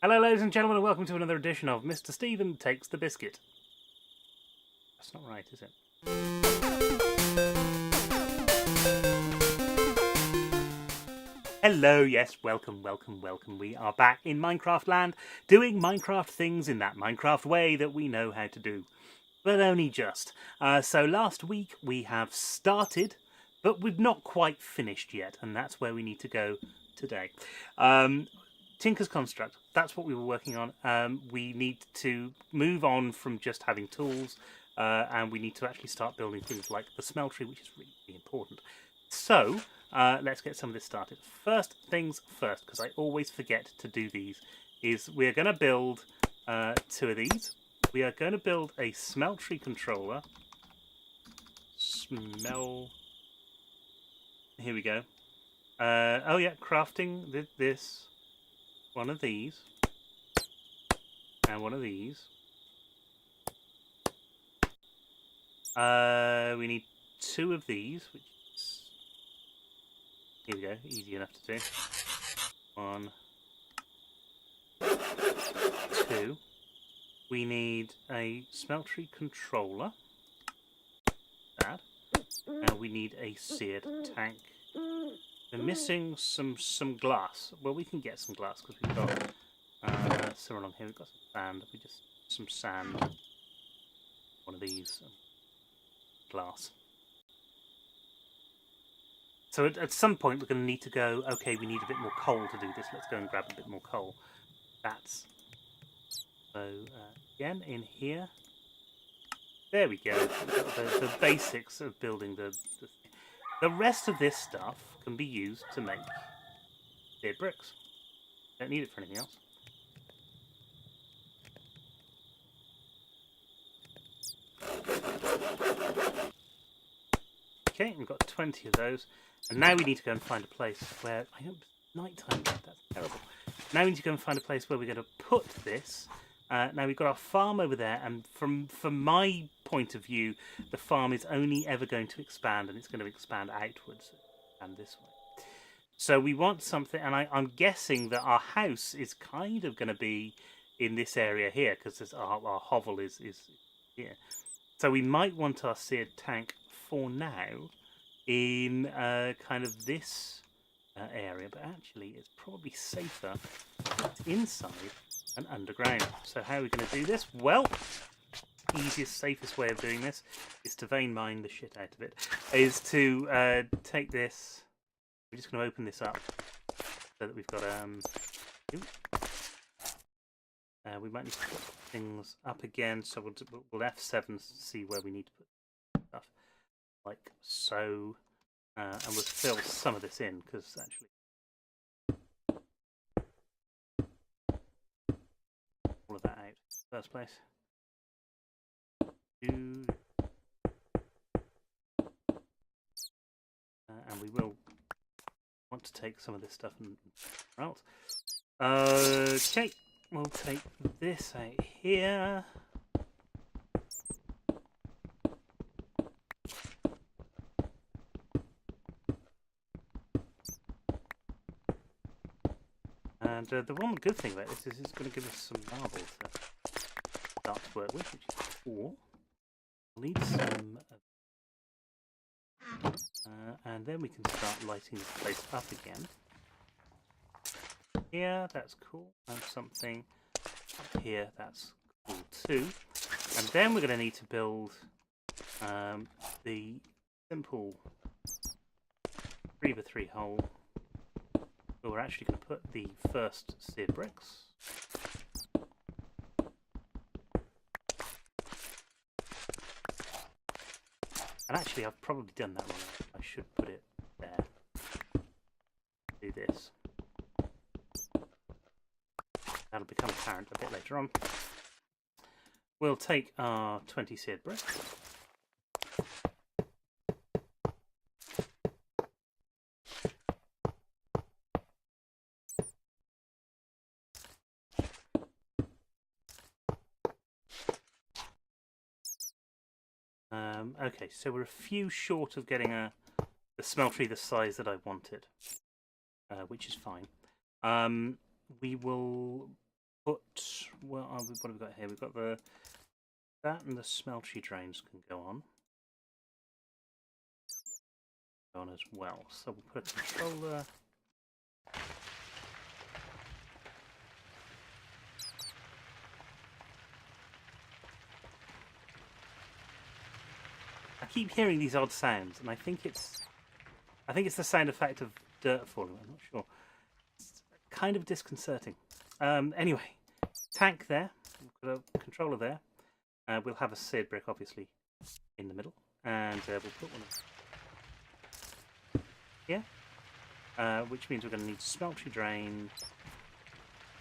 Hello ladies and gentlemen and welcome to another edition of Mr. Stephen Takes the Biscuit. That's not right, is it? Hello, yes, welcome. We are back in Minecraft land, doing Minecraft things in that Minecraft way that we know how to do. But only just. So last week we have started, but we've not quite finished yet, and that's where we need to go today. Tinker's Construct, that's what we were working on. We need to move on from just having tools, and we need to actually start building things like the smeltery, which is really important. So, let's get some of this started. First things first, because I always forget to do these, is we're going to build two of these. We are going to build a smeltery controller. Here we go. Oh yeah, crafting this. One of these. And one of these. We need two of these, which is... Here we go, easy enough to do. 1, 2. We need a smeltery controller. That. And we need a seared tank. We're missing some glass. Well, we can get some glass because we've got somewhere along here. We've got some sand. We just some sand. One of these glass. So at some point we're going to need to go. Okay, we need a bit more coal to do this. Let's go and grab a bit more coal. That's so again in here. There we go. The basics of building the rest of this stuff can be used to make seared bricks. Don't need it for anything else. Okay, we've got 20 of those. And now we need to go and find a place where... I hope it's night time. That's terrible. Now we need to go and find a place where we're going to put this. Now we've got our farm over there, and from my point of view, the farm is only ever going to expand, and it's going to expand outwards and this way. So we want something, and I'm guessing that our house is kind of going to be in this area here, because our hovel is here. So we might want our seared tank for now in kind of this area, but actually it's probably safer inside and underground. So how are we going to do this? Well, easiest, safest way of doing this is to vein mine the shit out of it. Is to take this. We're just going to open this up so that we've got we might need to put things up again. So we'll F7 to see where we need to put stuff, like so, and we'll fill some of this in because actually. All of that out in the first place. And we will want to take some of this stuff and out. Okay, we'll take this out here. And the one good thing about this is it's going to give us some marble to start to work with, which is cool. We'll need some... and then we can start lighting this place up again. Here, that's cool. And something up here, that's cool too. And then we're going to need to build the simple 3x3 hole. We're actually going to put the first seared bricks. And actually, I've probably done that wrong. I should put it there. Do this. That'll become apparent a bit later on. We'll take our 20 seared bricks. Okay, so we're a few short of getting the smeltery the size that I wanted, which is fine. We will put... What have we got here? We've got that and the smeltery drains can go on. Go on as well. So we'll put a controller... I keep hearing these odd sounds, and I think it's the sound effect of dirt falling. I'm not sure. It's kind of disconcerting. Anyway, tank there. We've got a controller there. We'll have a seared brick, obviously, in the middle, and we'll put one here, which means we're going to need a smeltery drain,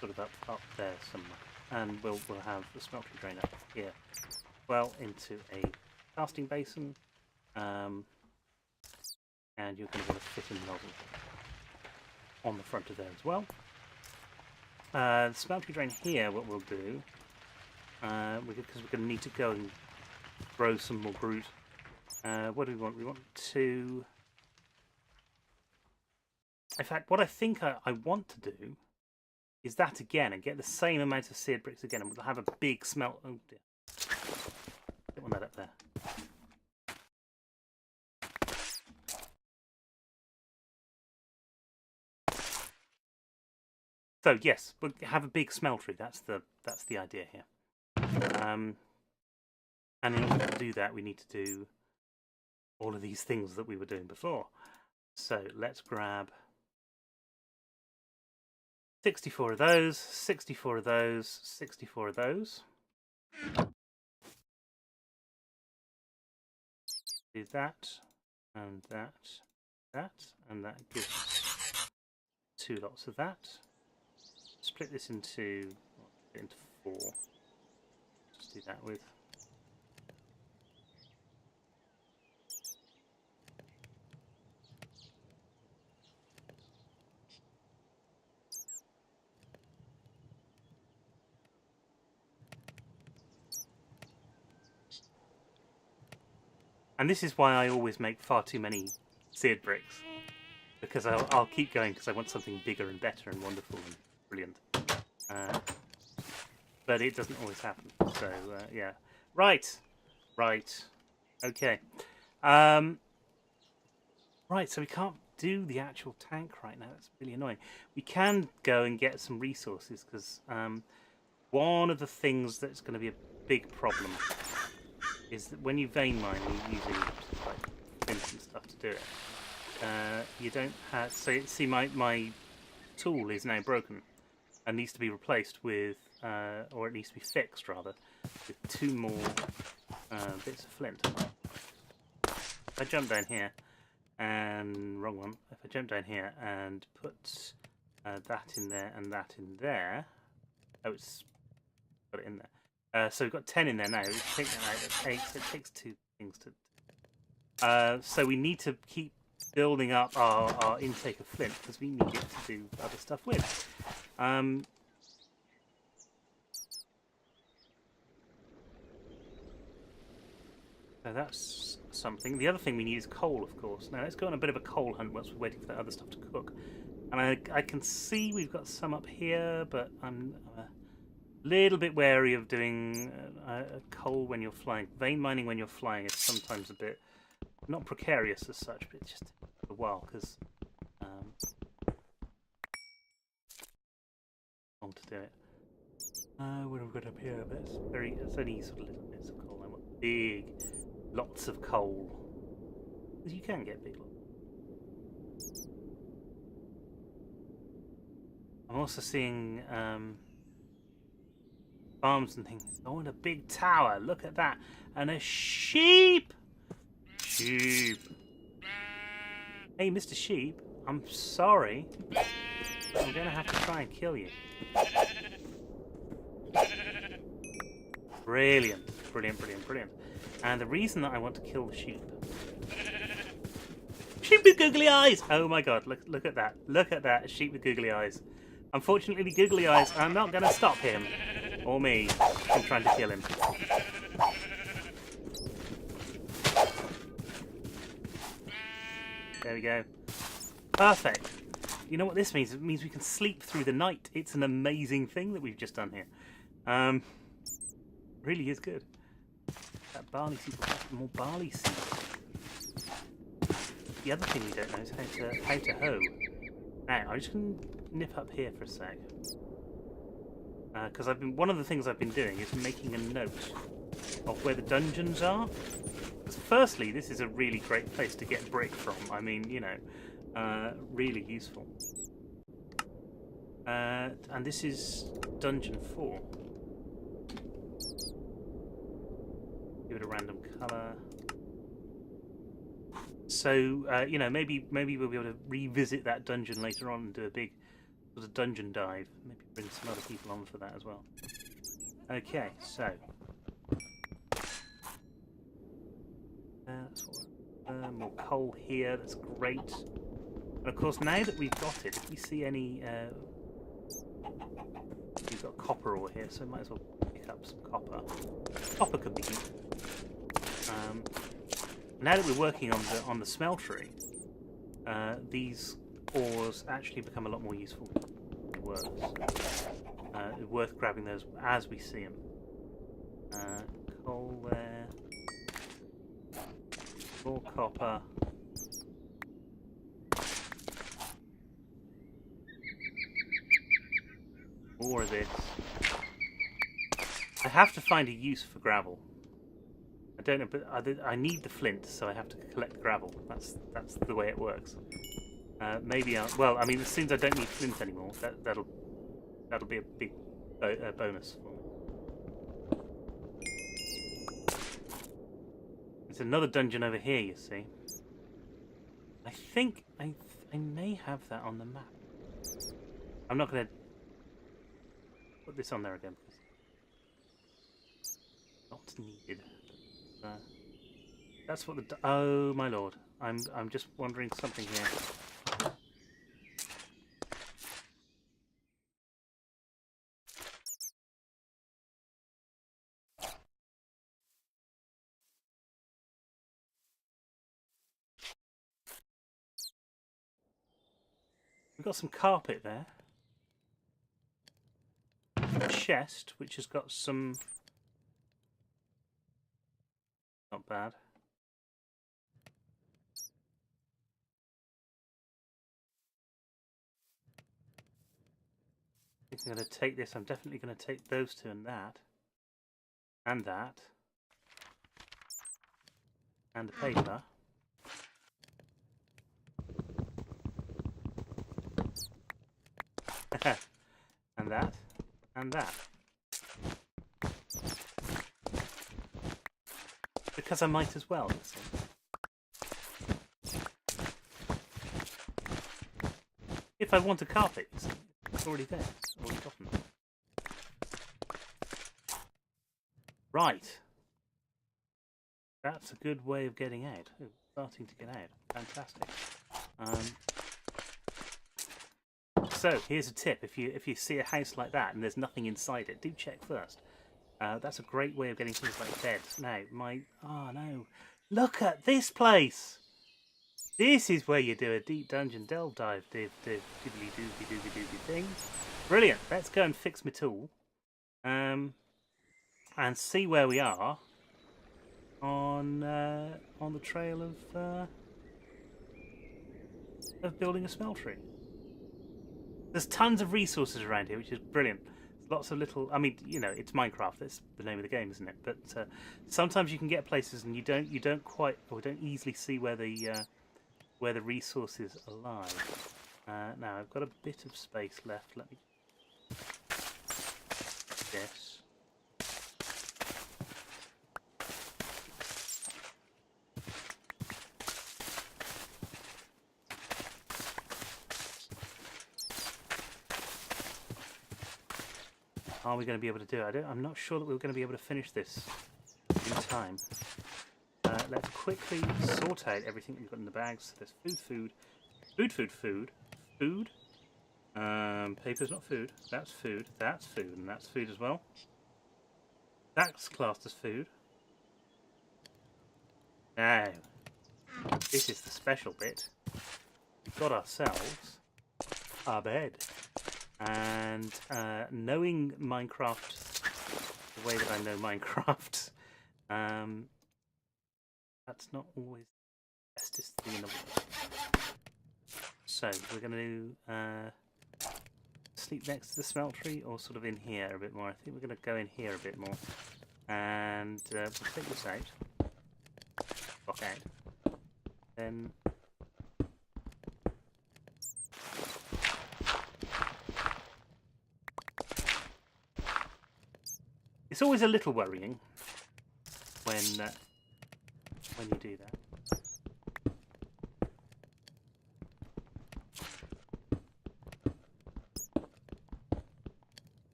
sort of up there somewhere, and we'll have the smeltery drain up here, well into a casting basin, and you're going to want to fit in the nozzle on the front of there as well. The smeltery drain here, what we'll do, because we're going to need to go and grow some more groot. What do we want? We want to... In fact, what I think I want to do is that again, and get the same amount of seared bricks again, and we'll have a big smelt... Oh dear. Don't want that up there. So yes, we'll have a big smeltery. That's the idea here. And in order to do that, we need to do all of these things that we were doing before. So let's grab 64 of those, 64 of those, 64 of those. Do that, and that, and that gives us 2 lots of that. Split this into 4. Just do that with. And this is why I always make far too many seared bricks, because I'll keep going because I want something bigger and better and wonderful and brilliant. But it doesn't always happen. So yeah, right, okay. Right, so we can't do the actual tank right now. That's really annoying. We can go and get some resources because one of the things that's going to be a big problem is that when you vein mine, you're using like flint and stuff to do it. You don't have. So see, my tool is now broken and needs to be replaced with, or it needs to be fixed rather, with 2 more bits of flint. If I jump down here, and wrong one. If I jump down here and put that in there and that in there, oh, it's got it in there. So we've got 10 in there now. We take that out. It takes 2 things to. So we need to keep building up our intake of flint because we need it to do other stuff with. So that's something. The other thing we need is coal, of course. Now let's go on a bit of a coal hunt whilst we're waiting for that other stuff to cook. And I can see we've got some up here, but I'm a little bit wary of doing coal when you're flying. Vein mining when you're flying is sometimes a bit, not precarious as such, but it's just a while because long to do it. What have we got up here? But it's only sort of little bits of coal. I want big, lots of coal. Because you can get big lots. I'm also seeing farms and things. I want a big tower. Look at that. And a sheep. Sheep. Hey, Mr. Sheep, I'm sorry. I'm going to have to try and kill you. Brilliant. Brilliant, brilliant, brilliant. And the reason that I want to kill the sheep... Sheep with googly eyes! Oh my god, look at that. Look at that, a sheep with googly eyes. Unfortunately, googly eyes are not going to stop him, or me, from trying to kill him. There we go. Perfect. you know what this means? It means we can sleep through the night. It's an amazing thing that we've just done here. Really is good. That barley seed, more barley seeds. The other thing we don't know is how to hoe. Now, I'm just going to nip up here for a sec. Because one of the things I've been doing is making a note of where the dungeons are. Because firstly, this is a really great place to get brick from. I mean, you know, really useful. And this is Dungeon 4. Give it a random colour. So, you know, maybe we'll be able to revisit that dungeon later on and do a big sort of dungeon dive. Maybe bring some other people on for that as well. Okay, so... that's what more coal here, that's great. And of course, now that we've got it, if we see any... we've got copper ore here, so we might as well pick up some copper. Copper could be useful. Now that we're working on the smeltery, these ores actually become a lot more useful. It's worth grabbing those as we see them. Coal there. More copper. More of this. I have to find a use for gravel. I don't know, but I need the flint, so I have to collect gravel. That's the way it works. Maybe well, I mean, as soon as I don't need flint anymore, that'll be a big bonus for me. There's another dungeon over here, you see. I think I may have that on the map. I'm not going to put this on there again because it's not needed. That's what the... Oh, my lord. I'm just wondering something here. We've got some carpet there. A chest, which has got some... Not bad. I think I'm going to take this. I'm definitely going to take those two and that. And that. And the paper. And that. And that. Because I might as well. If I want a carpet, it's already there. It's already gotten. Right. That's a good way of getting out. Oh, starting to get out. Fantastic. So here's a tip: if you see a house like that and there's nothing inside it, do check first. That's a great way of getting things like beds. Now, oh no, look at this place! This is where you do a deep dungeon delve dive, dibbly doobly thing. Brilliant. Let's go and fix my tool, and see where we are on the trail of building a smeltery. There's tons of resources around here, which is brilliant. Lots of little... I mean, you know, it's Minecraft. That's the name of the game, isn't it? But sometimes you can get places and you don't quite, or don't easily see where the resources lie. Now I've got a bit of space left. Let me... Yes. Are we going to be able to do it? I'm not sure that we're going to be able to finish this in time. Let's quickly sort out everything we've got in the bags. So there's food. Paper's not food. That's food. That's food. And that's food as well. That's classed as food. Now, this is the special bit. We've got ourselves our bed. And knowing Minecraft the way that I know Minecraft, that's not always the bestest thing in the world. So we're going to sleep next to the smeltery, or sort of in here a bit more. I think we're going to go in here a bit more. And we'll take this out. Lock out. Then it's always a little worrying when you do that.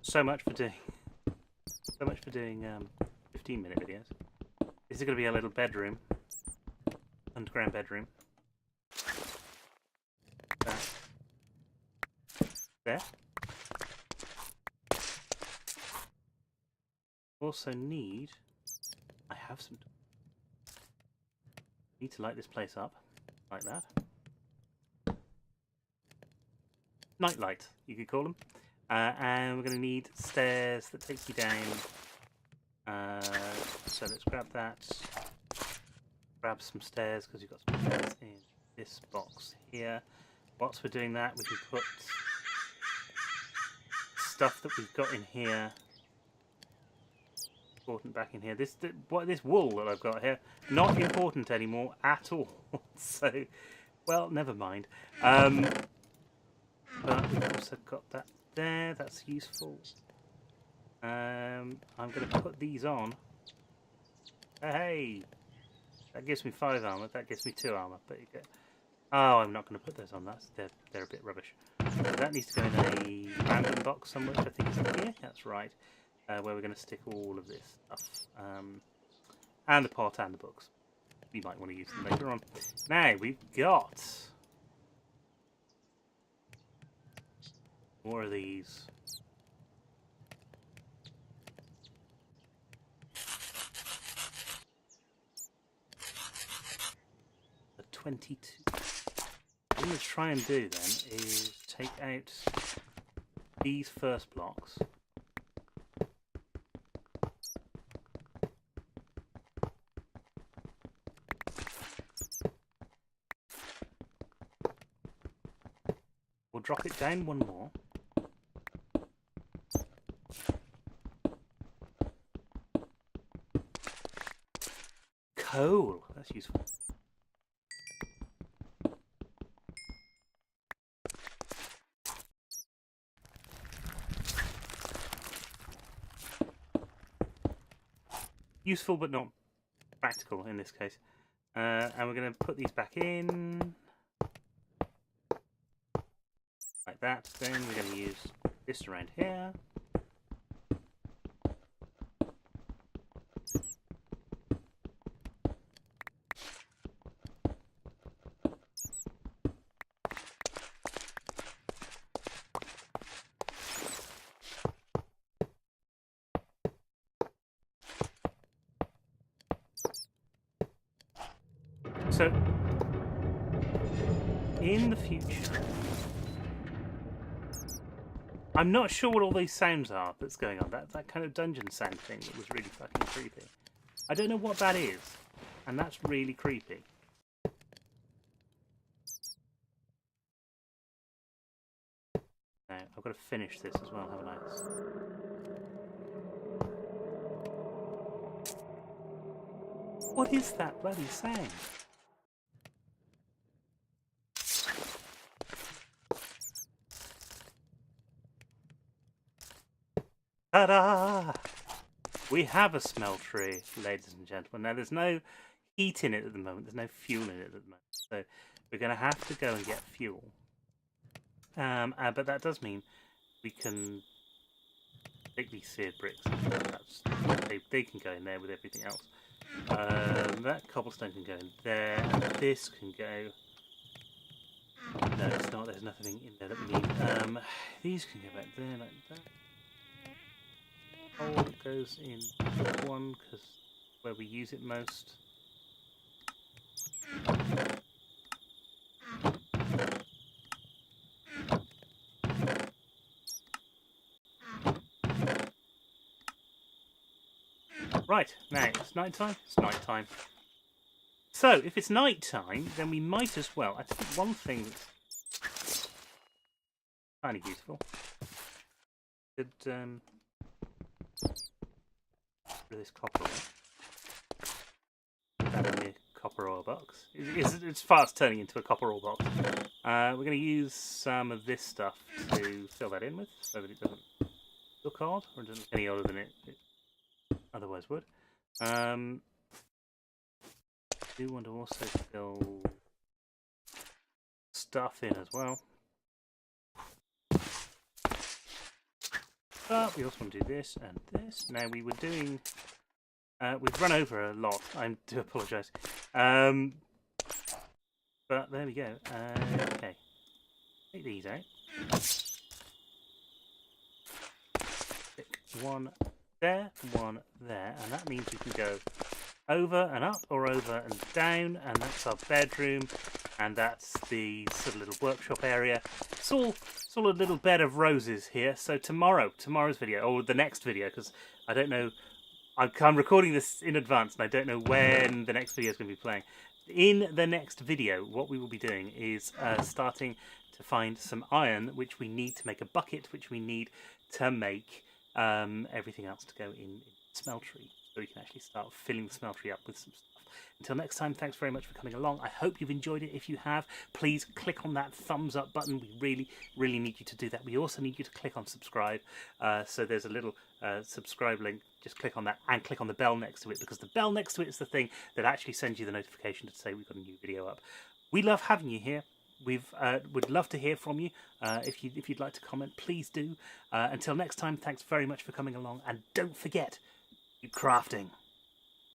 So much for doing 15-minute videos. This is going to be a little bedroom, underground bedroom. There. Also need. I have some. Need to light this place up like that. Nightlight, you could call them. And we're going to need stairs that take you down. So let's grab that. Grab some stairs because you've got some stairs in this box here. Whilst we're doing that, we can put stuff that we've got in here. Important back in here. This wool that I've got here, not important anymore at all. So, well, never mind. But we've also got that there. That's useful. I'm going to put these on. Hey, that gives me 5 armor. That gives me 2 armor. But you get. Oh, I'm not going to put those on. They're a bit rubbish. So that needs to go in a random box somewhere, which I think is in here. That's right. Where we're going to stick all of this stuff, and the pot and the books. You might want to use them later on. Now we've got more of these. The 22. What I'm going to try and do then is take out these first blocks. We'll drop it down one more. Coal, that's useful. Useful but not practical in this case. And we're going to put these back in. Like that. Then we're going to use this around here. So, in the future, I'm not sure what all these sounds are that's going on. That kind of dungeon sound thing that was really fucking creepy. I don't know what that is, and that's really creepy. Now, I've got to finish this as well, haven't I? What is that bloody sound? Ta-da! We have a smeltery, ladies and gentlemen. Now, there's no heat in it at the moment. There's no fuel in it at the moment. So we're going to have to go and get fuel. But that does mean we can take these seared bricks. They can go in there with everything else. That cobblestone can go in there. And this can go. No, it's not. There's nothing in there that we need. These can go back there like that. Oh, it goes in this one because where we use it most. Right, now it's night time. It's night time. So, if it's night time, then we might as well. I think one thing that's kind of useful. Could rid this copper. Put that in the copper ore box. It's fast turning into a copper ore box. We're going to use some of this stuff to fill that in with, so that it doesn't look odd, or it doesn't look any odder than it otherwise would. I do want to also fill stuff in as well. But we also want to do this and this. Now we were doing... we've run over a lot. I do apologise. But there we go. Okay. Take these out. Stick one there, one there. And that means we can go over and up or over and down. And that's our bedroom. And that's the sort of little workshop area. It's all a little bed of roses here. So tomorrow's video, or the next video, because I don't know... I'm recording this in advance and I don't know when the next video is going to be playing. In the next video, what we will be doing is starting to find some iron, which we need to make a bucket, which we need to make everything else to go in smeltery. So we can actually start filling the smeltery up with some stuff. Until next time, thanks very much for coming along. I hope you've enjoyed it. If you have, please click on that thumbs up button. We really, really need you to do that. We also need you to click on subscribe. So there's a little subscribe link. Just click on that and click on the bell next to it, because the bell next to it is the thing that actually sends you the notification to say we've got a new video up. We love having you here. Would love to hear from you. If you'd like to comment, please do. Until next time, thanks very much for coming along. And don't forget, keep crafting.